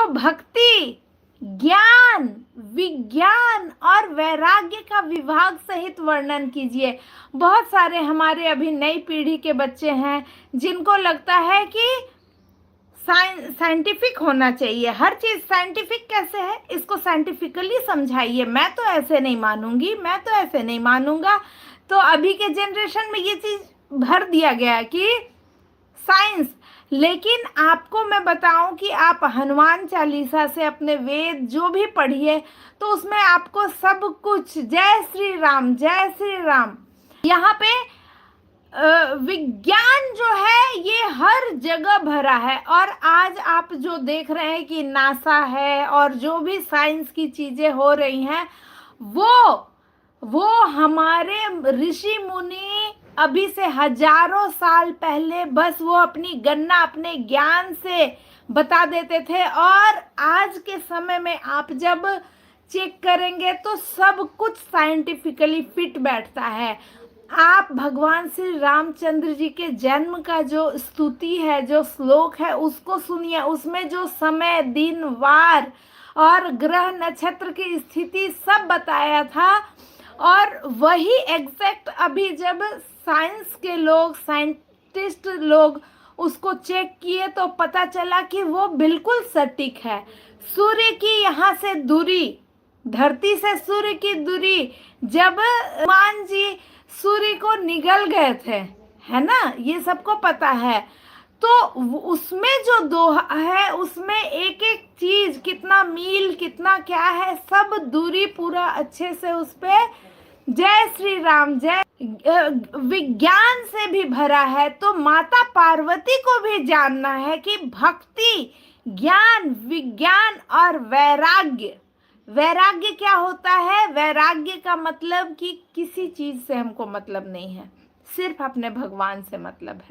तो भक्ति, ज्ञान, विज्ञान और वैराग्य का विभाग सहित वर्णन कीजिए। बहुत सारे हमारे अभी नई पीढ़ी के बच्चे हैं जिनको लगता है कि साइंटिफिक होना चाहिए, हर चीज़ साइंटिफिक कैसे है, इसको साइंटिफिकली समझाइए। मैं तो ऐसे नहीं मानूंगी, मैं तो ऐसे नहीं मानूंगा। तो अभी के जनरेशन में ये चीज़ भर दिया गया है कि साइंस। लेकिन आपको मैं बताऊं कि आप हनुमान चालीसा से अपने वेद जो भी पढ़िए तो उसमें आपको सब कुछ जय श्री राम। यहाँ पे विज्ञान जो है ये हर जगह भरा है। और आज आप जो देख रहे हैं कि नासा है और जो भी साइंस की चीजें हो रही हैं वो हमारे ऋषि मुनि अभी से हजारों साल पहले बस वो अपनी गणना अपने ज्ञान से बता देते थे। और आज के समय में आप जब चेक करेंगे तो सब कुछ साइंटिफिकली फिट बैठता है। आप भगवान श्री रामचंद्र जी के जन्म का जो स्तुति है, जो श्लोक है, उसको सुनिए। उसमें जो समय, दिन, वार और ग्रह नक्षत्र की स्थिति सब बताया था। और वही एग्जैक्ट अभी जब साइंस के लोग, साइंटिस्ट लोग उसको चेक किए तो पता चला कि वो बिल्कुल सटीक है। सूर्य की यहाँ से दूरी, धरती से सूर्य की दूरी, जब हनुमान जी सूर्य को निगल गए थे, है ना, ये सबको पता है। तो उसमें जो दोहा है उसमें एक एक चीज, कितना मील, कितना क्या है, सब दूरी पूरा अच्छे से उस पे जय श्री राम, जय विज्ञान से भी भरा है। तो माता पार्वती को भी जानना है कि भक्ति, ज्ञान, विज्ञान और वैराग्य। वैराग्य क्या होता है? वैराग्य का मतलब कि किसी चीज से हमको मतलब नहीं है, सिर्फ अपने भगवान से मतलब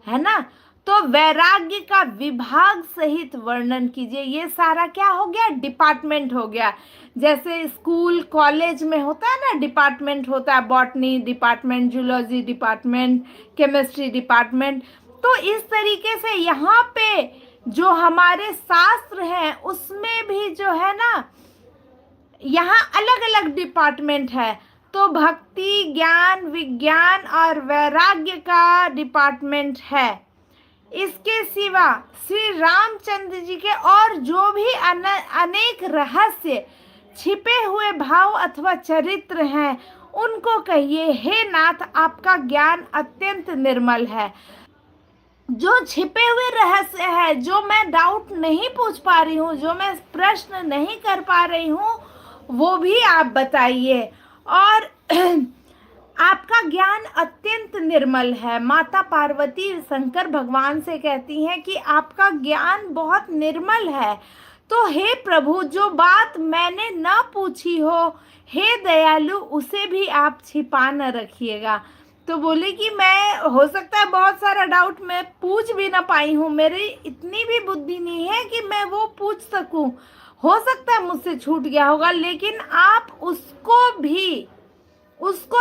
है ना। तो वैराग्य का विभाग सहित वर्णन कीजिए। ये सारा क्या हो गया? डिपार्टमेंट हो गया। जैसे स्कूल कॉलेज में होता है ना, डिपार्टमेंट होता है, botany department, zoology department, chemistry department. तो इस तरीके से यहाँ पे जो हमारे शास्त्र हैं उसमें भी जो है ना, यहाँ अलग अलग डिपार्टमेंट है। तो भक्ति, ज्ञान, विज्ञान और वैराग्य का डिपार्टमेंट है। इसके सिवा श्री रामचंद्र जी के और जो भी अनेक रहस्य, छिपे हुए भाव अथवा चरित्र हैं, उनको कहिए, हे नाथ आपका ज्ञान अत्यंत निर्मल है। जो छिपे हुए रहस्य है, जो मैं डाउट नहीं पूछ पा रही हूँ, जो मैं प्रश्न नहीं कर पा रही हूँ, वो भी आप बताइए। और आपका ज्ञान अत्यंत निर्मल है। माता पार्वती शंकर भगवान से कहती हैं कि आपका ज्ञान बहुत निर्मल है। तो हे प्रभु, जो बात मैंने न पूछी हो, हे दयालु, उसे भी आप छिपा न रखिएगा। तो बोले कि मैं, हो सकता है बहुत सारा डाउट मैं पूछ भी ना पाई हूँ, मेरी इतनी भी बुद्धि नहीं है कि मैं वो पूछ सकूं, हो सकता है मुझसे छूट गया होगा, लेकिन आप उसको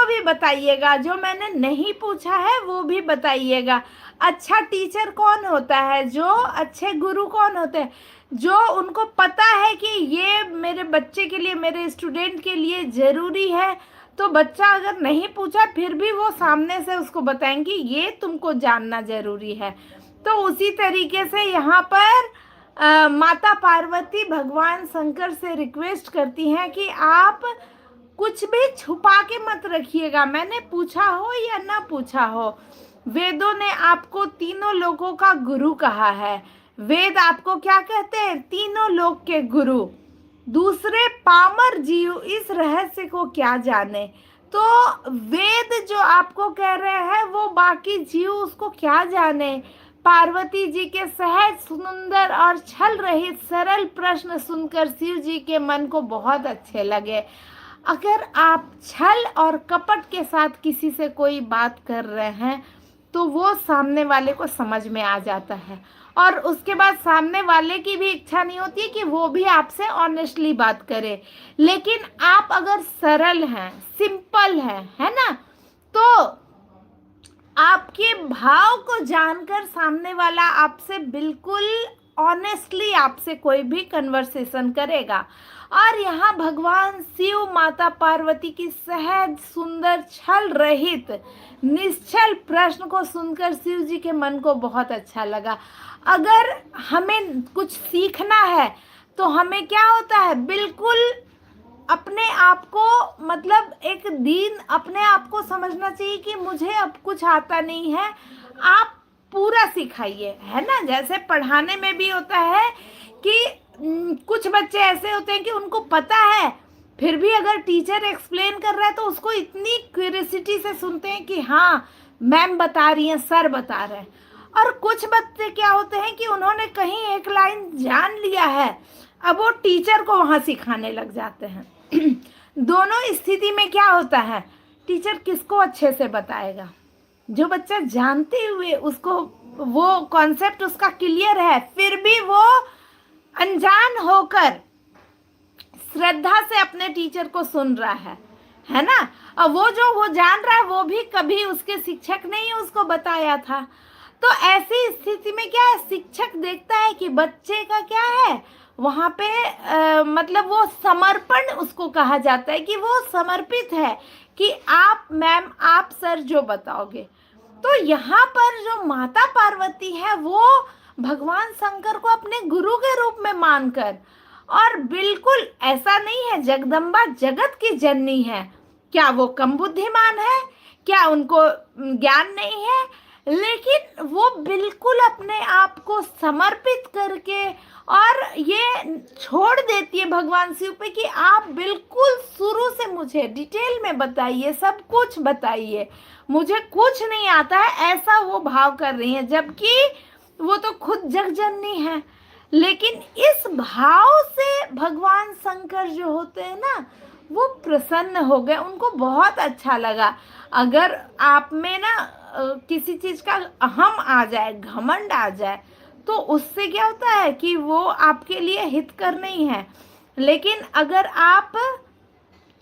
भी बताइएगा। जो मैंने नहीं पूछा है वो भी बताइएगा। अच्छा टीचर कौन होता है? जो अच्छे गुरु कौन होते हैं? जो उनको पता है कि ये मेरे बच्चे के लिए, मेरे स्टूडेंट के लिए ज़रूरी है। तो बच्चा अगर नहीं पूछा फिर भी वो सामने से उसको बताएंगे ये तुमको जानना ज़रूरी है। तो उसी तरीके से यहाँ पर माता पार्वती भगवान शंकर से रिक्वेस्ट करती हैं कि आप कुछ भी छुपा के मत रखिएगा, मैंने पूछा हो या ना पूछा हो। वेदों ने आपको तीनों लोगों का गुरु कहा है। वेद आपको क्या कहते हैं? तीनों लोक के गुरु। दूसरे पामर जीव इस रहस्य को क्या जाने? तो वेद जो आपको कह रहे हैं वो बाकी जीव उसको क्या जाने? पार्वती जी के सहज, सुंदर और छल रहित सरल प्रश्न सुनकर शिव जी के मन को बहुत अच्छे लगे। अगर आप छल और कपट के साथ किसी से कोई बात कर रहे हैं तो वो सामने वाले को समझ में आ जाता है, और उसके बाद सामने वाले की भी इच्छा नहीं होती है कि वो भी आपसे ऑनेस्टली बात करे। लेकिन आप अगर सरल हैं, सिंपल हैं, है ना, तो आपके भाव को जानकर सामने वाला आपसे बिल्कुल ऑनेस्टली आपसे कोई भी कन्वर्सेशन करेगा। और यहाँ भगवान शिव माता पार्वती की सहज सुंदर छल रहित निश्चल प्रश्न को सुनकर शिव जी के मन को बहुत अच्छा लगा। अगर हमें कुछ सीखना है तो हमें क्या होता है, बिल्कुल अपने आप को, मतलब एक दिन अपने आप को समझना चाहिए कि मुझे अब कुछ आता नहीं है, आप पूरा सिखाइए, है ना। जैसे पढ़ाने में भी होता है कि कुछ बच्चे ऐसे होते हैं कि उनको पता है, फिर भी अगर टीचर एक्सप्लेन कर रहा है तो उसको इतनी क्यूरियोसिटी से सुनते हैं कि हाँ मैम बता रही हैं, सर बता रहे हैं। और कुछ बच्चे क्या होते हैं कि उन्होंने कहीं एक लाइन जान लिया है, अब वो टीचर को वहाँ सिखाने लग जाते हैं। दोनों स्थिति में क्या होता है, टीचर किसको अच्छे से बताएगा? जो बच्चा जानते हुए उसको वो कॉन्सेप्ट उसका क्लियर है, फिर भी वो अनजान होकर श्रद्धा से अपने टीचर को सुन रहा है ना। और वो जान रहा है वो भी कभी उसके शिक्षक ने ही उसको बताया था। तो ऐसी स्थिति में क्या है, शिक्षक देखता है कि बच्चे का क्या है वहाँ पे मतलब वो समर्पण उसको कहा जाता है कि वो समर्पित है कि आप मैम, आप सर जो बताओगे। तो यहाँ पर जो माता पार्वती है वो भगवान शंकर को अपने गुरु के रूप में मानकर, और बिल्कुल ऐसा नहीं है जगदम्बा जगत की जननी है, क्या वो कम बुद्धिमान है, क्या उनको ज्ञान नहीं है, लेकिन वो बिल्कुल अपने आप को समर्पित करके और ये छोड़ देती है भगवान शिव पे कि आप बिल्कुल शुरू से मुझे डिटेल में बताइए, सब कुछ बताइए, मुझे कुछ नहीं आता है, ऐसा वो भाव कर रही है, जबकि वो तो खुद जगजननी है। लेकिन इस भाव से भगवान शंकर जो होते हैं ना, वो प्रसन्न हो गए, उनको बहुत अच्छा लगा। अगर आप में ना किसी चीज़ का अहम आ जाए, घमंड आ जाए, तो उससे क्या होता है कि वो आपके लिए हितकर नहीं है। लेकिन अगर आप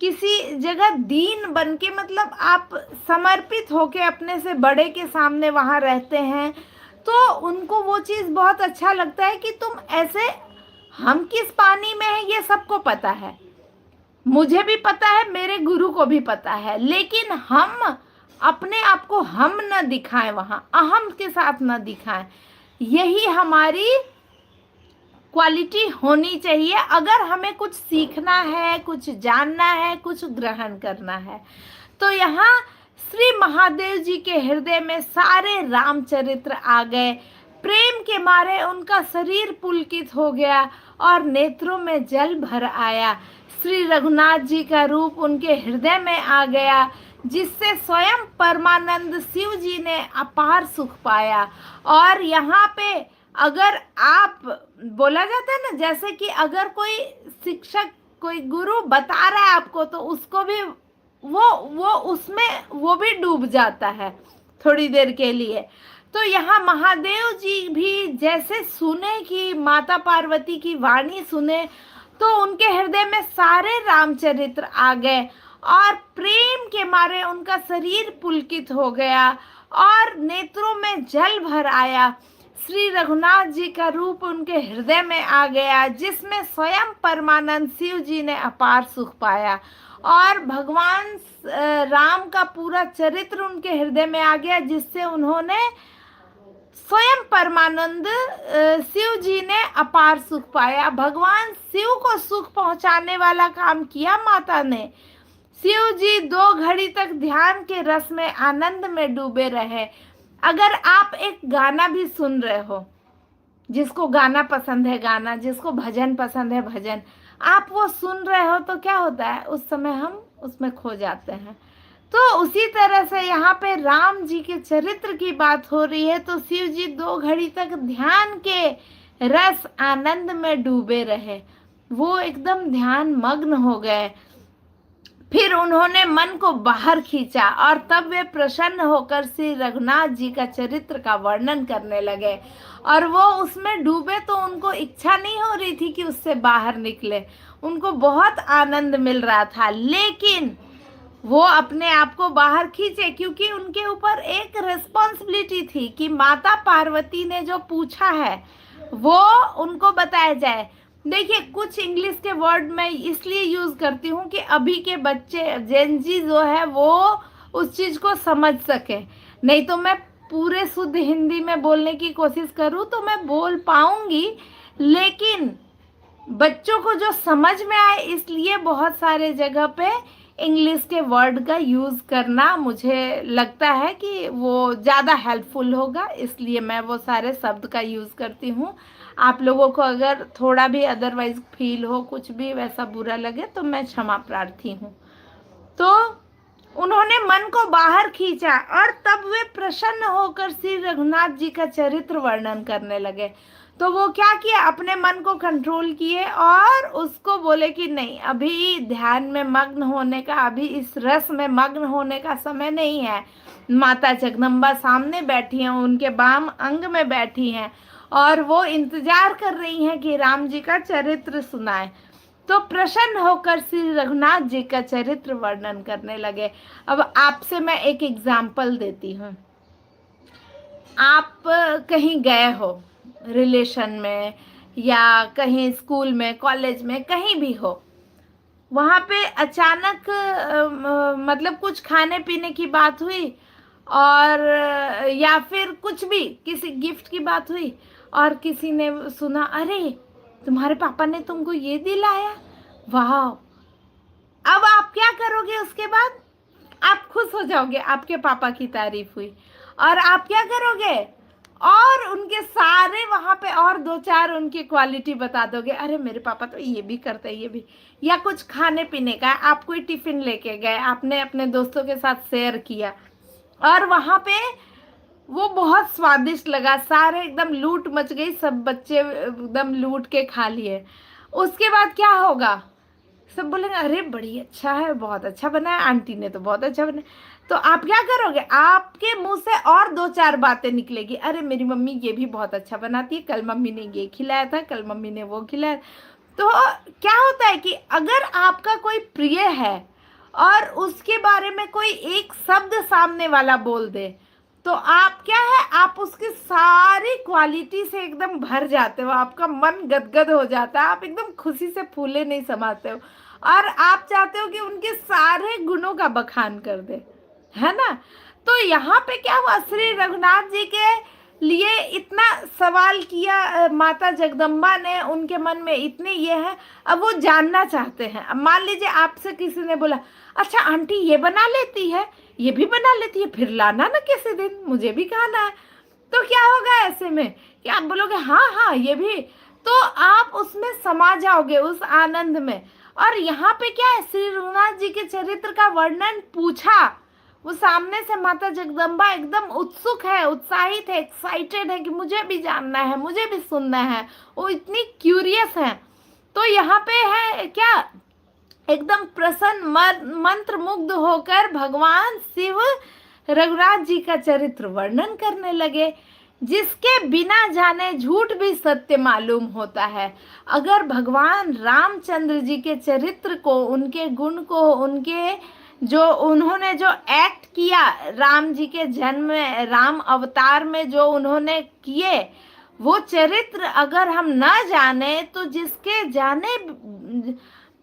किसी जगह दीन बन के, मतलब आप समर्पित होके अपने से बड़े के सामने वहाँ रहते हैं, तो उनको वो चीज़ बहुत अच्छा लगता है कि तुम ऐसे, हम किस पानी में हैं ये सबको पता है, मुझे भी पता है, मेरे गुरु को भी पता है, लेकिन हम अपने आप को हम न दिखाएं, वहाँ अहम के साथ न दिखाएं। यही हमारी क्वालिटी होनी चाहिए अगर हमें कुछ सीखना है, कुछ जानना है, कुछ ग्रहण करना है। तो यहाँ श्री महादेव जी के हृदय में सारे रामचरित्र आ गए, प्रेम के मारे उनका शरीर पुलकित हो गया और नेत्रों में जल भर आया। श्री रघुनाथ जी का रूप उनके हृदय में आ गया, जिससे स्वयं परमानंद शिव जी ने अपार सुख पाया। और यहाँ पे अगर आप, बोला जाता है ना, जैसे कि अगर कोई शिक्षक, कोई गुरु बता रहा है आपको, तो उसको भी वो उसमें वो भी डूब जाता है थोड़ी देर के लिए। तो यहाँ महादेव जी भी जैसे सुने कि माता पार्वती की वाणी सुने, तो उनके हृदय में सारे रामचरित्र आ गए और प्रेम के मारे उनका शरीर पुलकित हो गया और नेत्रों में जल भर आया। श्री रघुनाथ जी का रूप उनके हृदय में आ गया, जिसमें स्वयं परमानंद शिव जी ने अपार सुख पाया और भगवान राम का पूरा चरित्र उनके हृदय में आ गया, जिससे उन्होंने स्वयं परमानंद शिव जी ने अपार सुख पाया। भगवान शिव को सुख पहुंचाने वाला काम किया माता ने। शिव जी 2 घड़ी तक ध्यान के रस में, आनंद में डूबे रहे। अगर आप एक गाना भी सुन रहे हो, जिसको गाना पसंद है गाना, जिसको भजन पसंद है भजन, आप वो सुन रहे हो, तो क्या होता है, उस समय हम उसमें खो जाते हैं। तो उसी तरह से यहाँ पे राम जी के चरित्र की बात हो रही है, तो शिव जी 2 घड़ी तक ध्यान के रस आनंद में डूबे रहे, वो एकदम ध्यान मग्न हो गए। फिर उन्होंने मन को बाहर खींचा और तब वे प्रसन्न होकर श्री रघुनाथ जी का चरित्र का वर्णन करने लगे और वो उसमें डूबे, तो उनको इच्छा नहीं हो रही थी कि उससे बाहर निकले, उनको बहुत आनंद मिल रहा था, लेकिन वो अपने आप को बाहर खींचे क्योंकि उनके ऊपर एक रिस्पॉन्सिबिलिटी थी कि माता पार्वती ने जो पूछा है वो उनको बताया जाए। देखिए, कुछ इंग्लिश के वर्ड मैं इसलिए यूज करती हूँ कि अभी के बच्चे जेनजी जो है वो उस चीज को समझ सके। नहीं तो मैं पूरे शुद्ध हिंदी में बोलने की कोशिश करूँ तो मैं बोल पाऊंगी, लेकिन बच्चों को जो समझ में आए इसलिए बहुत सारे जगह पे इंग्लिश के वर्ड का यूज़ करना मुझे लगता है कि वो ज़्यादा हेल्पफुल होगा, इसलिए मैं वो सारे शब्द का यूज़ करती हूँ। आप लोगों को अगर थोड़ा भी अदरवाइज फील हो, कुछ भी वैसा बुरा लगे तो मैं क्षमा प्रार्थी हूँ। तो उन्होंने मन को बाहर खींचा और तब वे प्रसन्न होकर श्री रघुनाथ जी का चरित्र वर्णन करने लगे। तो वो क्या किया, अपने मन को कंट्रोल किए और उसको बोले कि नहीं, अभी ध्यान में मग्न होने का, अभी इस रस में मग्न होने का समय नहीं है। माता जगदम्बा सामने बैठी हैं, उनके वाम अंग में बैठी हैं और वो इंतजार कर रही हैं कि राम जी का चरित्र सुनाए। तो प्रसन्न होकर श्री रघुनाथ जी का चरित्र वर्णन करने लगे। अब आपसे मैं एक एग्जाम्पल देती हूँ। आप कहीं गए हो रिलेशन में या कहीं स्कूल में, कॉलेज में, कहीं भी हो, वहाँ पे अचानक मतलब कुछ खाने पीने की बात हुई और या फिर कुछ भी किसी गिफ्ट की बात हुई और किसी ने सुना, अरे तुम्हारे पापा ने तुमको ये दिलाया, वाह। अब आप क्या करोगे? उसके बाद आप खुश हो जाओगे, आपके पापा की तारीफ हुई, और आप क्या करोगे, और उनके सारे वहां पे और दो चार उनकी क्वालिटी बता दोगे, अरे मेरे पापा तो ये भी करते हैं, ये भी। या कुछ खाने पीने का, आप कोई टिफिन लेके गए, आपने अपने दोस्तों के साथ शेयर किया और वहां पे वो बहुत स्वादिष्ट लगा, सारे एकदम लूट मच गई, सब बच्चे एकदम लूट के खा लिए। उसके बाद क्या होगा? सब बोलेंगे अरे बड़ी अच्छा है, बहुत अच्छा बना है, आंटी ने तो बहुत अच्छा बनाया। तो आप क्या करोगे? आपके मुंह से और दो चार बातें निकलेगी, अरे मेरी मम्मी ये भी बहुत अच्छा बनाती है, कल मम्मी ने ये खिलाया था, कल मम्मी ने वो खिलाया। तो क्या होता है कि अगर आपका कोई प्रिय है और उसके बारे में कोई एक शब्द सामने वाला बोल दे, तो आप क्या है, आप उसकी सारी क्वालिटी से एकदम भर जाते हो, आपका मन गदगद हो जाता है, आप एकदम खुशी से फूले नहीं समाते हो और आप चाहते हो कि उनके सारे गुणों का बखान कर दे, है ना। तो यहाँ पे क्या हुआ, श्री रघुनाथ जी के लिए इतना सवाल किया माता जगदम्बा ने, उनके मन में इतने ये है, अब वो जानना चाहते हैं। अब मान लीजिए आपसे किसी ने बोला, अच्छा आंटी ये बना लेती है, ये भी बना लेती है, फिर लाना ना किसी दिन, मुझे भी खाना है। तो क्या होगा ऐसे में कि आप बोलोगे हाँ हाँ ये भी, तो आप उसमें समा जाओगे उस आनंद में। और यहाँ पे क्या है, श्री रघुनाथ जी के चरित्र का वर्णन पूछा, वो सामने से माता जगदम्बा एकदम उत्सुक है, उत्साहित है, एक्साइटेड है कि मुझे भी जानना है, मुझे भी सुनना है, वो इतनी क्यूरियस है। तो यहाँ पे है क्या, एकदम प्रसन्न मंत्र मुग्ध होकर भगवान शिव रघुनाथ जी का चरित्र वर्णन करने लगे, जिसके बिना जाने झूठ भी सत्य मालूम होता है। अगर भगवान रामचंद्र जी के चरित्र को, उनके गुण को, उनके जो उन्होंने जो एक्ट किया राम जी के जन्म में, राम अवतार में जो उन्होंने किए, वो चरित्र अगर हम ना जाने तो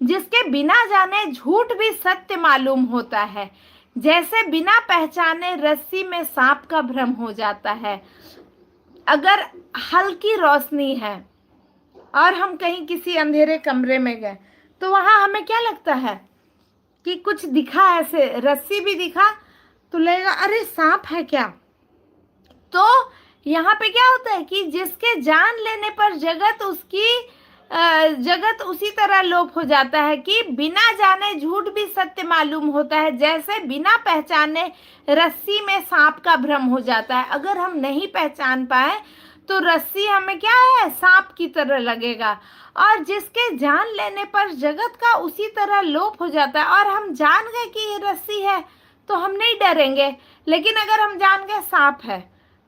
जिसके बिना जाने झूठ भी सत्य मालूम होता है। जैसे बिना पहचाने रस्सी में सांप का भ्रम हो जाता है। अगर हल्की रोशनी है और हम कहीं किसी अंधेरे कमरे में गए तो वहां हमें क्या लगता है कि कुछ दिखा, ऐसे रस्सी भी दिखा तो लगेगा अरे सांप है क्या। तो यहाँ पे क्या होता है कि जिसके जान लेने पर जगत उसी तरह लोप हो जाता है कि बिना जाने झूठ भी सत्य मालूम होता है। जैसे बिना पहचाने रस्सी में सांप का भ्रम हो जाता है। अगर हम नहीं पहचान पाए तो रस्सी हमें क्या है, सांप की तरह लगेगा, और जिसके जान लेने पर जगत का उसी तरह लोप हो जाता है। और हम जान गए कि ये रस्सी है तो हम नहीं डरेंगे, लेकिन अगर हम जान गए सांप है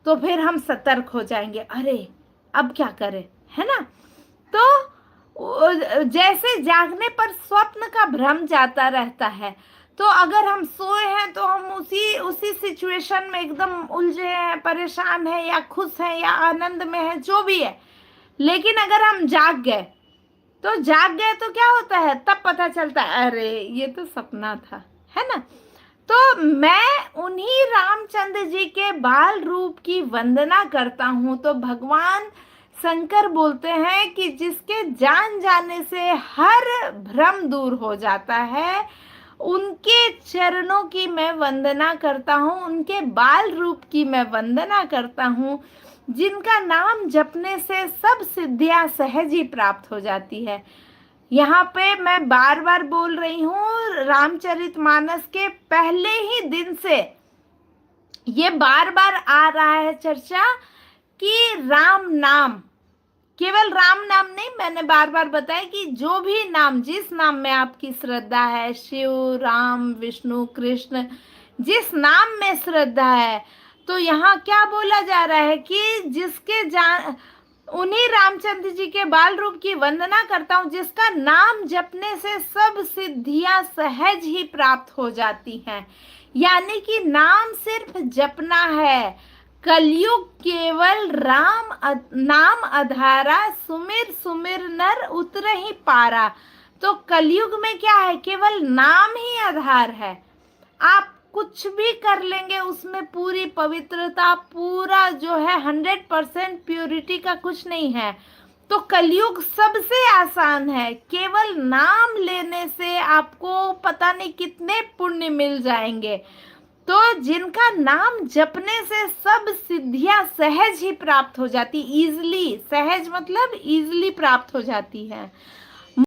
तो फिर हम सतर्क हो जाएंगे, अरे अब क्या करें, है ना। तो जैसे जागने पर स्वप्न का भ्रम जाता रहता है, तो अगर हम सोए हैं तो हम उसी सिचुएशन में एकदम उलझे हैं, परेशान हैं, या खुश हैं, या आनंद में हैं, जो भी है, लेकिन अगर हम जाग गए तो क्या होता है, तब पता चलता है अरे ये तो सपना था, है ना। तो मैं उन्हीं रामचंद्र जी के बाल रूप की वंदना करता हूँ। तो भगवान शंकर बोलते हैं कि जिसके जान जाने से हर भ्रम दूर हो जाता है, उनके चरणों की मैं वंदना करता हूँ, उनके बाल रूप की मैं वंदना करता हूँ, जिनका नाम जपने से सब सिद्धियां सहज ही प्राप्त हो जाती है। यहाँ पे मैं बार बार बोल रही हूँ, रामचरितमानस के पहले ही दिन से ये बार बार आ रहा है चर्चा कि राम नाम, केवल राम नाम नहीं, मैंने बार बार बताया कि जो भी नाम, जिस नाम में आपकी श्रद्धा है, शिव, राम, विष्णु, कृष्ण, जिस नाम में श्रद्धा है, तो यहाँ क्या बोला जा रहा है कि जिसके जान, उन्हीं रामचंद्र जी के बाल रूप की वंदना करता हूँ, जिसका नाम जपने से सब सिद्धियां सहज ही प्राप्त हो जाती हैं। यानी कि नाम सिर्फ जपना है। कलयुग केवल नाम आधारा, सुमिर सुमिर नर उतर ही पारा। तो कलयुग में क्या है, केवल नाम ही आधार है। आप कुछ भी कर लेंगे, उसमें पूरी पवित्रता, पूरा जो है 100% प्योरिटी का कुछ नहीं है। तो कलयुग सबसे आसान है, केवल नाम लेने से आपको पता नहीं कितने पुण्य मिल जाएंगे। तो जिनका नाम जपने से सब सिद्धियां सहज ही प्राप्त हो जाती, इजली, सहज मतलब इजली प्राप्त हो जाती है।